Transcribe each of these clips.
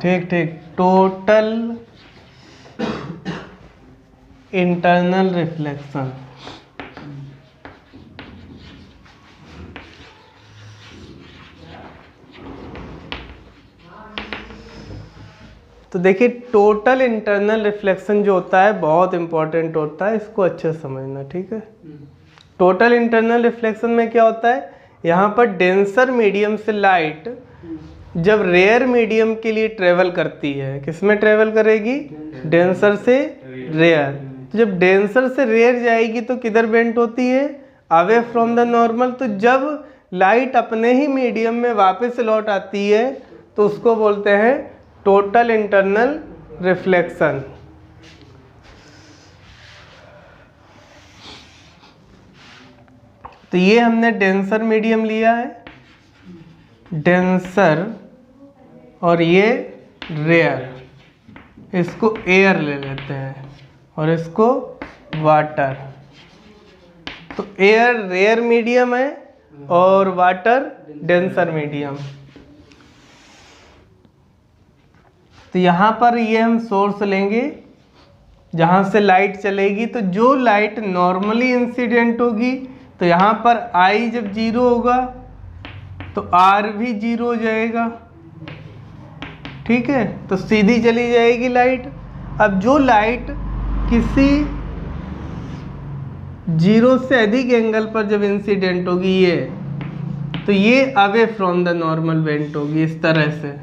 ठीक ठीक, total internal reflection. तो देखिए टोटल इंटरनल रिफ्लेक्शन जो होता है बहुत इंपॉर्टेंट होता है, इसको अच्छे से समझना, ठीक है। टोटल इंटरनल रिफ्लेक्शन में क्या होता है, यहाँ पर डेंसर मीडियम से लाइट जब रेयर मीडियम के लिए ट्रेवल करती है, किसमें ट्रेवल करेगी, डेंसर से रेयर। तो जब डेंसर से रेयर जाएगी तो किधर बेंट होती है, अवे फ्रॉम द नॉर्मल। तो जब लाइट अपने ही मीडियम में वापस लौट आती है तो उसको बोलते हैं टोटल इंटरनल रिफ्लेक्शन। तो ये हमने डेंसर मीडियम लिया है, डेंसर, और ये रेयर, इसको एयर ले लेते हैं और इसको वाटर। तो एयर रेयर मीडियम है और वाटर डेंसर मीडियम। तो यहाँ पर ये हम सोर्स लेंगे जहाँ से लाइट चलेगी। तो जो लाइट नॉर्मली इंसिडेंट होगी तो यहाँ पर I जब 0 होगा तो R भी 0 हो जाएगा, ठीक है। तो सीधी चली जाएगी लाइट। अब जो लाइट किसी 0 से अधिक एंगल पर जब इंसिडेंट होगी ये, तो ये away from the normal bent होगी इस तरह से।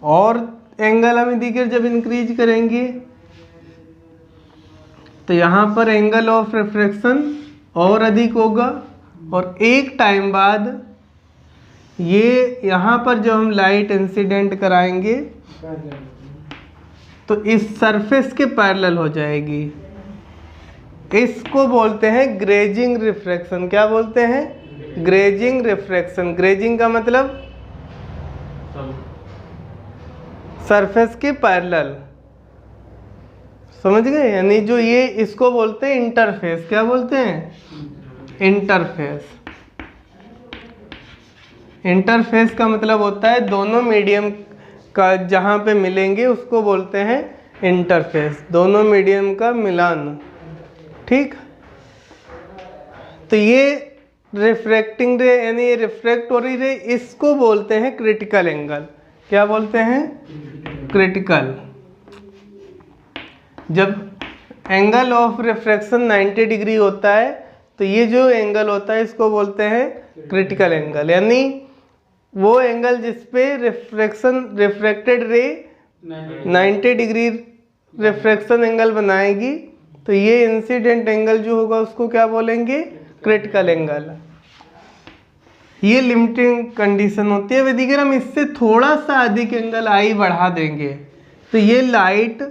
और एंगल हम दिखे जब इंक्रीज करेंगे तो यहाँ पर एंगल ऑफ रिफ्रैक्शन और अधिक होगा, और एक टाइम बाद ये यहाँ पर जब हम लाइट इंसिडेंट कराएंगे तो इस सरफेस के पैरेलल हो जाएगी। इसको बोलते हैं ग्रेजिंग रिफ्रैक्शन। क्या बोलते हैं, ग्रेजिंग रिफ्रैक्शन। ग्रेजिंग का मतलब सरफेस के पैरेलल, समझ गए। यानी जो ये इसको बोलते हैं इंटरफेस। क्या बोलते हैं, इंटरफेस। इंटरफेस का मतलब होता है दोनों मीडियम का जहाँ पे मिलेंगे उसको बोलते हैं इंटरफेस, दोनों मीडियम का मिलान, ठीक। तो ये रिफ्रैक्टिंग रे यानी रिफ्रैक्ट हो रही रे, इसको बोलते हैं क्रिटिकल एंगल। क्या बोलते हैं, क्रिटिकल। जब एंगल ऑफ रिफ्रैक्शन 90 डिग्री होता है तो ये जो एंगल होता है इसको बोलते हैं क्रिटिकल एंगल। यानी वो एंगल जिसपे रिफ्रैक्टेड रे 90 डिग्री रिफ्रैक्शन एंगल बनाएगी, तो ये इंसिडेंट एंगल जो होगा उसको क्या बोलेंगे, क्रिटिकल एंगल। ये लिमिटिंग कंडीशन होती है। यदि अगर हम इससे थोड़ा सा अधिक एंगल I बढ़ा देंगे तो ये लाइट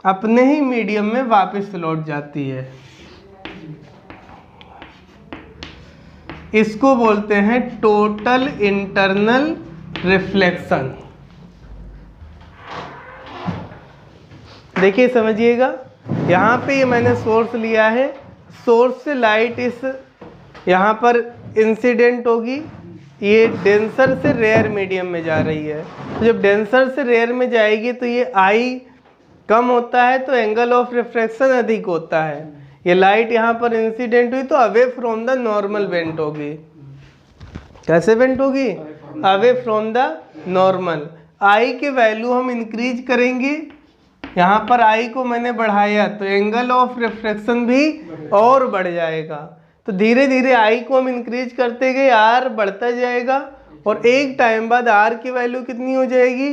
अपने ही मीडियम में वापस लौट जाती है। इसको बोलते हैं टोटल इंटरनल रिफ्लेक्शन। देखिए समझिएगा, यहाँ पे ये मैंने सोर्स लिया है, सोर्स से लाइट इस यहाँ पर इंसिडेंट होगी, ये डेंसर से रेयर मीडियम में जा रही है। तो जब डेंसर से रेयर में जाएगी तो ये I कम होता है तो एंगल ऑफ रिफ्रैक्शन अधिक होता है। ये लाइट यहाँ पर इंसिडेंट हुई तो away from the normal bent होगी। कैसे बेंट होगी, away from the normal. I के वैल्यू हम इंक्रीज करेंगे, यहाँ पर I को मैंने बढ़ाया तो एंगल ऑफ रिफ्रैक्शन भी और बढ़ जाएगा। तो धीरे धीरे I को हम इंक्रीज करते गए, R बढ़ता जाएगा, और एक टाइम बाद R की वैल्यू कितनी हो जाएगी,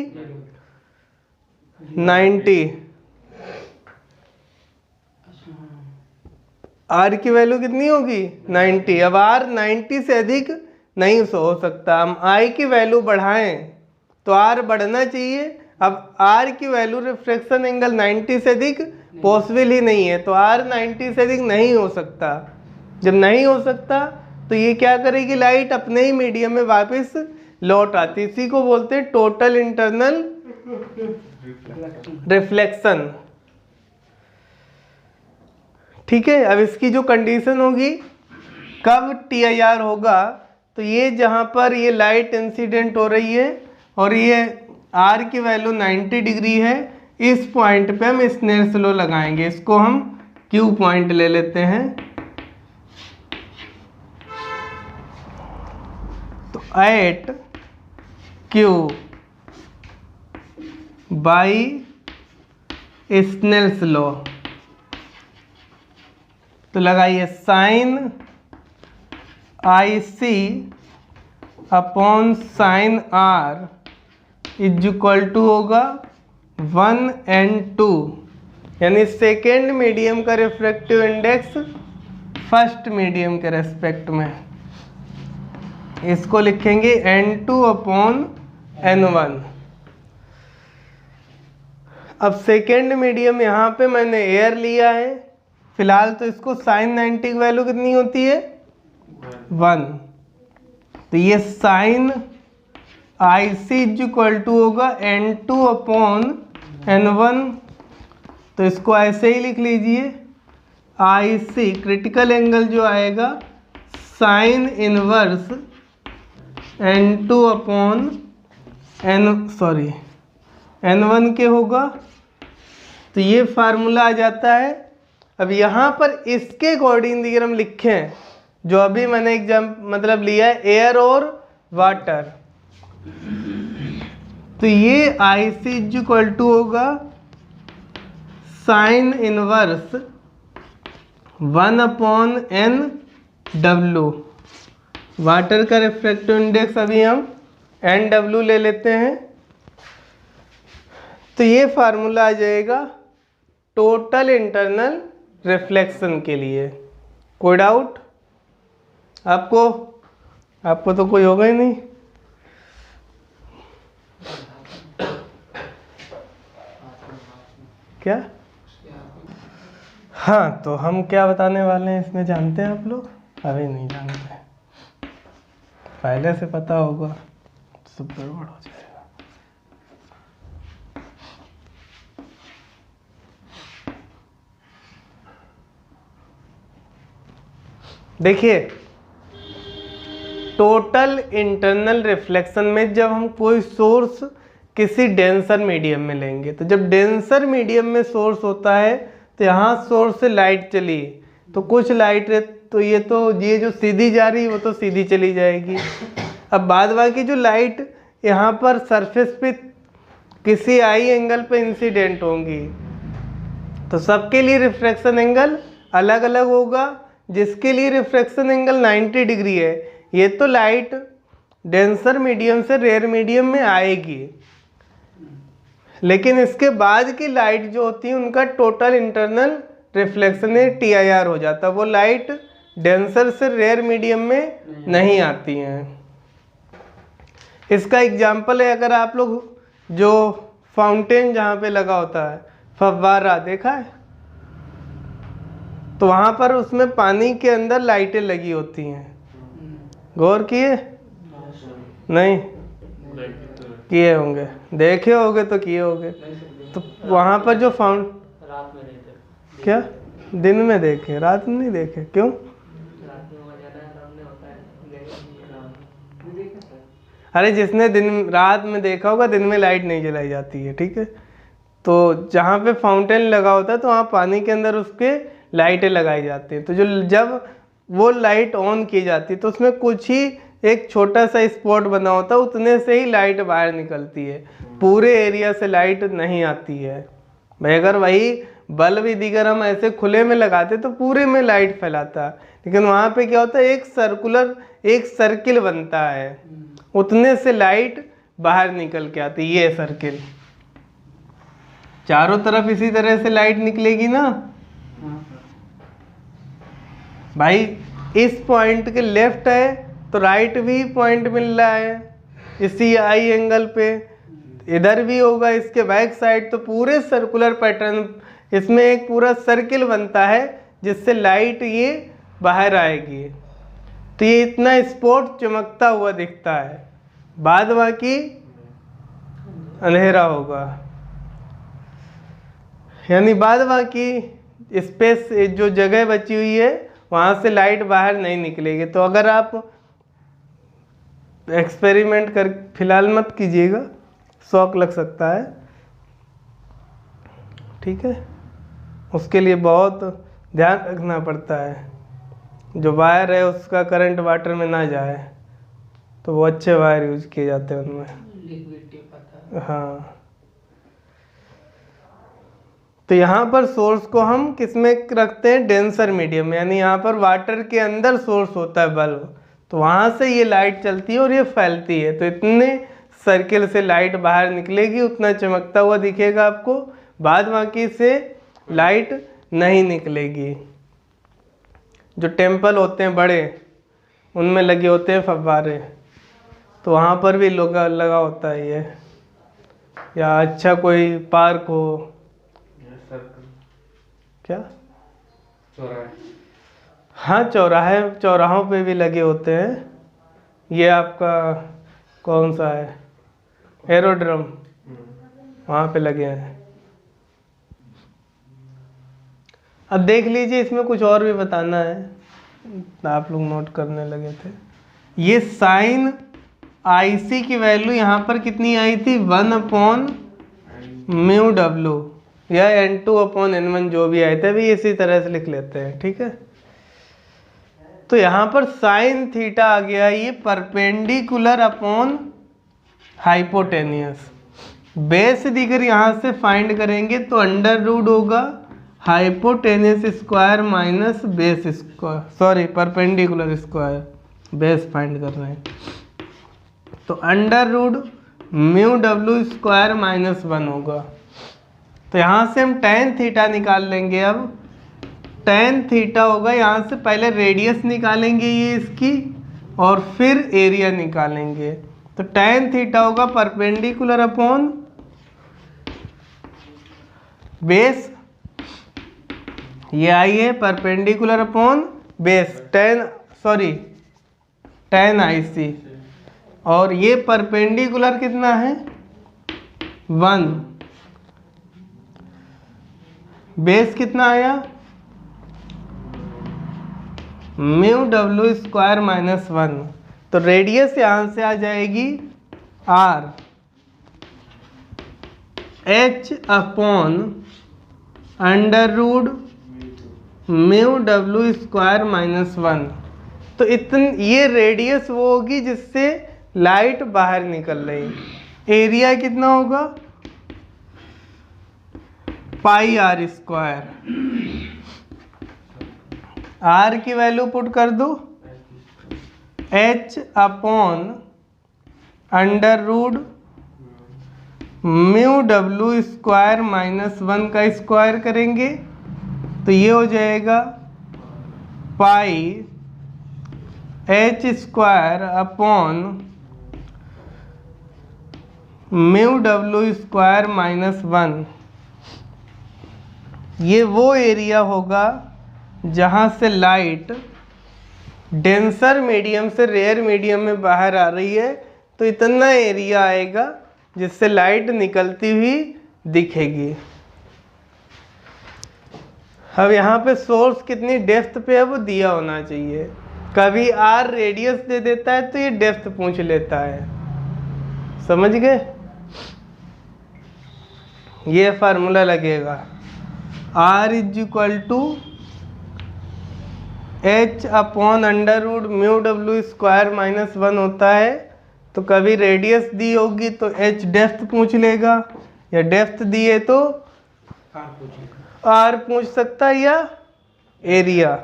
90। R की वैल्यू कितनी होगी, 90। अब R 90 से अधिक नहीं हो सकता, हम I की वैल्यू बढ़ाएं तो R बढ़ना चाहिए। अब R की वैल्यू रिफ्रैक्शन एंगल 90 से अधिक पॉसिबल ही नहीं है, तो R 90 से अधिक नहीं हो सकता। जब नहीं हो सकता तो ये क्या करेगी, लाइट अपने ही मीडियम में वापस लौट आती। इसी को बोलते हैं टोटल इंटरनल रिफ्लेक्शन, ठीक है। अब इसकी जो कंडीशन होगी, कब TIR होगा, तो ये जहाँ पर ये लाइट इंसिडेंट हो रही है और ये आर की वैल्यू 90 डिग्री है। इस पॉइंट पे हम स्नेल्स लॉ लगाएंगे, इसको हम क्यू पॉइंट ले लेते हैं। तो at Q by Snell's law, तो लगाइए sine I C upon sine R is equal to होगा 1 and 2, यानी सेकेंड मीडियम का रिफ्रैक्टिव इंडेक्स फर्स्ट मीडियम के रेस्पेक्ट में। इसको लिखेंगे n2 अपॉन n1। अब सेकेंड मीडियम यहाँ पे मैंने एयर लिया है फिलहाल, तो इसको साइन 90 की वैल्यू कितनी होती है 1, तो ये sine I C is equal to होगा n2 अपॉन n1। तो इसको ऐसे ही लिख लीजिए, आई सी क्रिटिकल एंगल जो आएगा sine inverse n2 upon n1 के होगा। तो ये फार्मूला आ जाता है। अब यहाँ पर इसके अकॉर्डिंग अगर हम लिखें, जो अभी मैंने मतलब लिया है एयर और वाटर, तो ये I C is equal to होगा sine inverse 1 upon N W. Water का रिफ्रैक्टिव इंडेक्स अभी हम एन डब्लू ले लेते हैं, तो ये फार्मूला आ जाएगा टोटल इंटरनल रिफ्लेक्शन के लिए। कोई डाउट आपको तो कोई होगा ही नहीं। क्या? हाँ, तो हम क्या बताने वाले हैं इसमें जानते हैं आप लोग? अभी नहीं जानते, पहले से पता होगा तो सब गड़बड़ हो जाएगा। देखिए, टोटल इंटरनल रिफ्लेक्शन में जब हम कोई सोर्स किसी डेंसर मीडियम में लेंगे, तो जब डेंसर मीडियम में सोर्स होता है तो यहाँ सोर्स से लाइट चली, तो कुछ लाइट तो ये जो सीधी जा रही है वो तो सीधी चली जाएगी। अब बाद बाकी जो लाइट यहाँ पर सरफेस पे किसी आई एंगल पे इंसिडेंट होंगी, तो सबके लिए रिफ्रैक्शन एंगल अलग अलग होगा। जिसके लिए रिफ्रैक्शन एंगल 90 डिग्री है, ये तो लाइट डेंसर मीडियम से रेयर मीडियम में आएगी, लेकिन इसके बाद की लाइट जो होती है उनका टोटल इंटरनल रिफ्लेक्शन TIR हो जाता है, वो लाइट डेंसर से रेयर मीडियम में नहीं आती हैं। इसका एग्जाम्पल है, अगर आप लोग जो फाउंटेन जहाँ पे लगा होता है फव्वारा देखा है, तो वहाँ पर उसमें पानी के अंदर लाइटें लगी होती हैं, गौर किए? नहीं किए होंगे, देखे होंगे तो किए होंगे। तो वहाँ पर जो रात में देखे, क्या दिन में देखे, रात में नहीं देखे? क्यों? अरे जिसने रात में देखा होगा, दिन में लाइट नहीं जलाई जाती है, ठीक है। तो जहाँ पे फाउंटेन लगा होता है तो वहाँ पानी के अंदर उसके लाइटें लगाई जाती हैं। तो जब वो लाइट ऑन की जाती है तो उसमें कुछ ही एक छोटा सा स्पॉट बना होता है, उतने से ही लाइट बाहर निकलती है, पूरे एरिया से लाइट नहीं आती है भाई। अगर वही बल्ब दिगर हम ऐसे खुले में लगाते तो पूरे में लाइट फैलाता, लेकिन वहाँ पे क्या होता है, एक सर्किल बनता है, उतने से लाइट बाहर निकल के आती है। ये सर्किल चारों तरफ इसी तरह से लाइट निकलेगी ना भाई। इस पॉइंट के लेफ्ट है तो राइट भी पॉइंट मिल रहा है इसी आई एंगल पे, इधर भी होगा इसके बैक साइड, तो पूरे सर्कुलर पैटर्न इसमें एक पूरा सर्किल बनता है जिससे लाइट ये बाहर आएगी। तो ये इतना स्पॉट चमकता हुआ दिखता है, बाद बाकी अंधेरा होगा, यानी बाद बाकी स्पेस जो जगह बची हुई है वहाँ से लाइट बाहर नहीं निकलेगी। तो अगर आप एक्सपेरिमेंट कर फिलहाल मत कीजिएगा, शॉक लग सकता है, ठीक है। उसके लिए बहुत ध्यान रखना पड़ता है, जो वायर है उसका करंट वाटर में ना जाए, तो वो अच्छे वायर यूज किए जाते हैं उनमें। लिक्विड टिप आता है। हाँ, तो यहाँ पर सोर्स को हम किस में रखते हैं, डेंसर मीडियम, यानी यहाँ पर वाटर के अंदर सोर्स होता है बल्ब, तो वहाँ से ये लाइट चलती है और ये फैलती है, तो इतने सर्किल से लाइट बाहर निकलेगी, उतना चमकता हुआ दिखेगा आपको, बाद बाकी से लाइट नहीं निकलेगी। जो टेम्पल होते हैं बड़े, उनमें लगे होते हैं फव्वारे, तो वहाँ पर भी लगा होता है ये, या अच्छा कोई पार्क हो, क्या चौराहे, हाँ चौराहों पे भी लगे होते हैं। ये आपका कौन सा है, एरोड्रम, वहाँ पे लगे हैं। अब देख लीजिए, इसमें कुछ और भी बताना है, आप लोग नोट करने लगे थे। ये साइन IC की वैल्यू यहाँ पर कितनी आई थी, 1/μW या N2/N1, जो भी आए थे, अभी इसी तरह से लिख लेते हैं, ठीक है। तो यहाँ पर साइन थीटा आ गया, ये परपेंडिकुलर अपॉन हाइपोटेनियस। बेस दिगर यहाँ से फाइंड करेंगे तो अंडर रूट होगा hypotenuse square minus base square, sorry perpendicular square, base find कर रहे हैं, तो under root μW square minus 1 होगा। तो यहाँ से हम tan थीटा निकाल लेंगे। अब tan थीटा होगा, यहाँ से पहले रेडियस निकालेंगे ये इसकी, और फिर एरिया निकालेंगे। तो tan थीटा होगा परपेंडिकुलर अपॉन बेस, ये आई है perpendicular upon base, tan IC, और ये परपेंडिकुलर कितना है 1, बेस कितना आया μW स्क्वायर माइनस 1, तो रेडियस यहाँ से आ जाएगी R H upon under root μW square minus 1। तो ये रेडियस वो होगी जिससे लाइट बाहर निकल रही। एरिया कितना होगा πr स्क्वायर, R की वैल्यू पुट कर दो, H upon under root μW square minus 1 का स्क्वायर करेंगे तो ये हो जाएगा pi H square upon μW square minus 1। ये वो एरिया होगा जहाँ से लाइट डेंसर मीडियम से रेयर मीडियम में बाहर आ रही है, तो इतना एरिया आएगा जिससे लाइट निकलती हुई दिखेगी। अब यहाँ पे सोर्स कितनी डेप्थ पे है वो दिया होना चाहिए। कभी R रेडियस दे देता है तो ये डेप्थ पूछ लेता है, समझ गए। ये फार्मूला लगेगा, R is equal to H upon under root μW square minus 1 होता है। तो कभी रेडियस दी होगी तो H डेप्थ पूछ लेगा, या डेप्थ दी है तो R पूछ सकता है, या एरिया,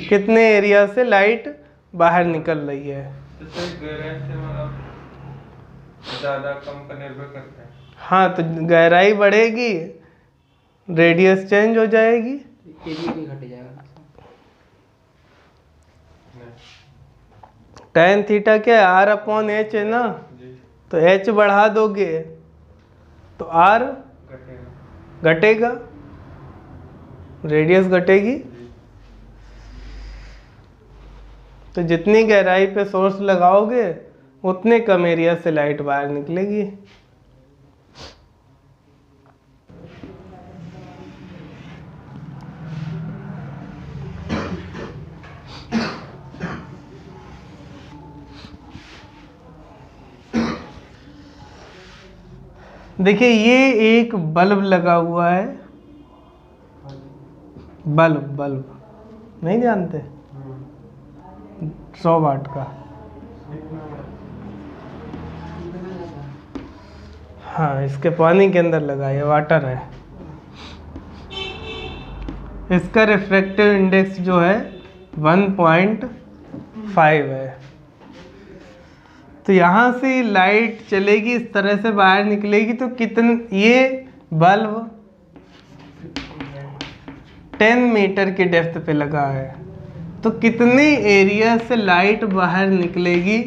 कितने एरिया से लाइट बाहर निकल रही है। ज़्यादा कम पर निर्भर करता है। हाँ, तो गहराई बढ़ेगी, रेडियस चेंज हो जाएगी, एरिया भी घट जाएगा। tan थीटा क्या है, R अपॉन H है ना, तो H बढ़ा दोगे तो R घटेगा, रेडियस घटेगी। तो जितनी गहराई पे सोर्स लगाओगे उतने कम एरिया से लाइट बाहर निकलेगी। देखिए ये एक बल्ब लगा हुआ है, बल्ब नहीं जानते, 100 वाट का। हाँ, इसके पानी के अंदर लगा है, वाटर है। इसका रिफ्रैक्टिव इंडेक्स जो है 1.5 है। तो यहाँ से लाइट चलेगी, इस तरह से बाहर निकलेगी, तो ये बल्ब 10 मीटर की डेप्थ पे लगा है, तो कितने एरिया से लाइट बाहर निकलेगी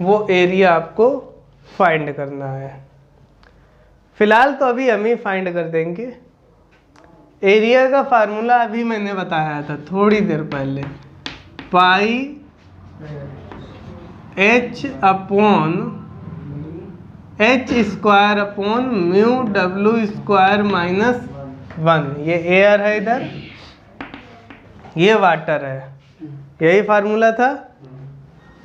वो एरिया आपको फाइंड करना है। फिलहाल तो अभी हम ही फाइंड कर देंगे। एरिया का फार्मूला अभी मैंने बताया था थोड़ी देर पहले, पाई h/h² upon mu w² minus 1। ये एयर है इधर, ये वाटर है, यही फार्मूला था।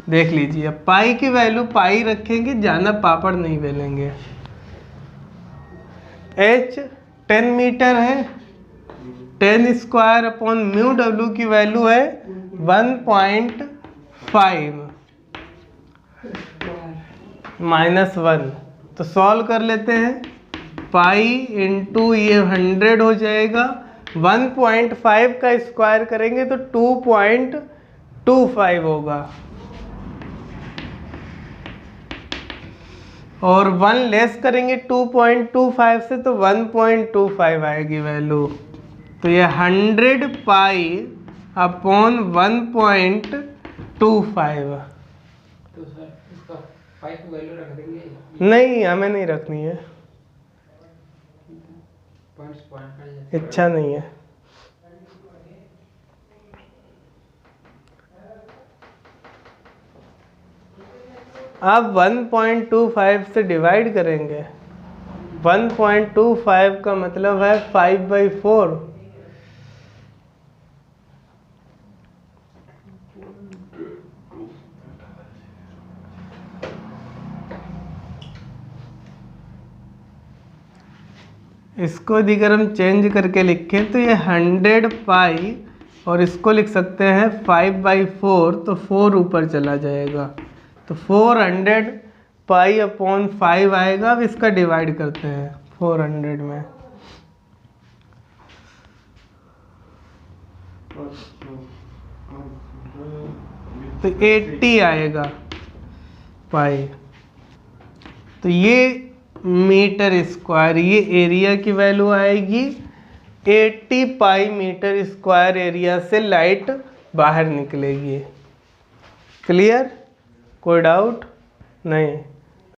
देख लीजिए, अब पाई की वैल्यू पाई रखेंगे, ज़्यादा पापड़ नहीं बेलेंगे। h 10 मीटर है, 10² अपॉन म्यू डब्ल्यू की वैल्यू है 1.5 माइनस 1। तो सॉल्व कर लेते हैं, पाई इंटू ये 100 हो जाएगा, 1.5 का स्क्वायर करेंगे तो 2.25 होगा, और 1 लेस करेंगे 2.25 से तो 1.25 आएगी वैल्यू। तो ये 100 पाई अपॉन 1.25। तो सर इसका 5 वैल्यू रख देंगे? नहीं, हमें नहीं रखनी है, पॉइंट इच्छा नहीं है। आप 1.25 से डिवाइड करेंगे, 1.25 का मतलब है 5/4। इसको अगर हम चेंज करके लिखें तो ये 100 पाई, और इसको लिख सकते हैं 5/4, तो 4 ऊपर चला जाएगा, तो 400 पाई अपॉन 5 आएगा। अब इसका डिवाइड करते हैं 400 में, तो 80 आएगा पाई। तो ये मीटर स्क्वायर, ये एरिया की वैल्यू आएगी 80 पाई मीटर स्क्वायर एरिया से लाइट बाहर निकलेगी। क्लियर? कोई डाउट नहीं?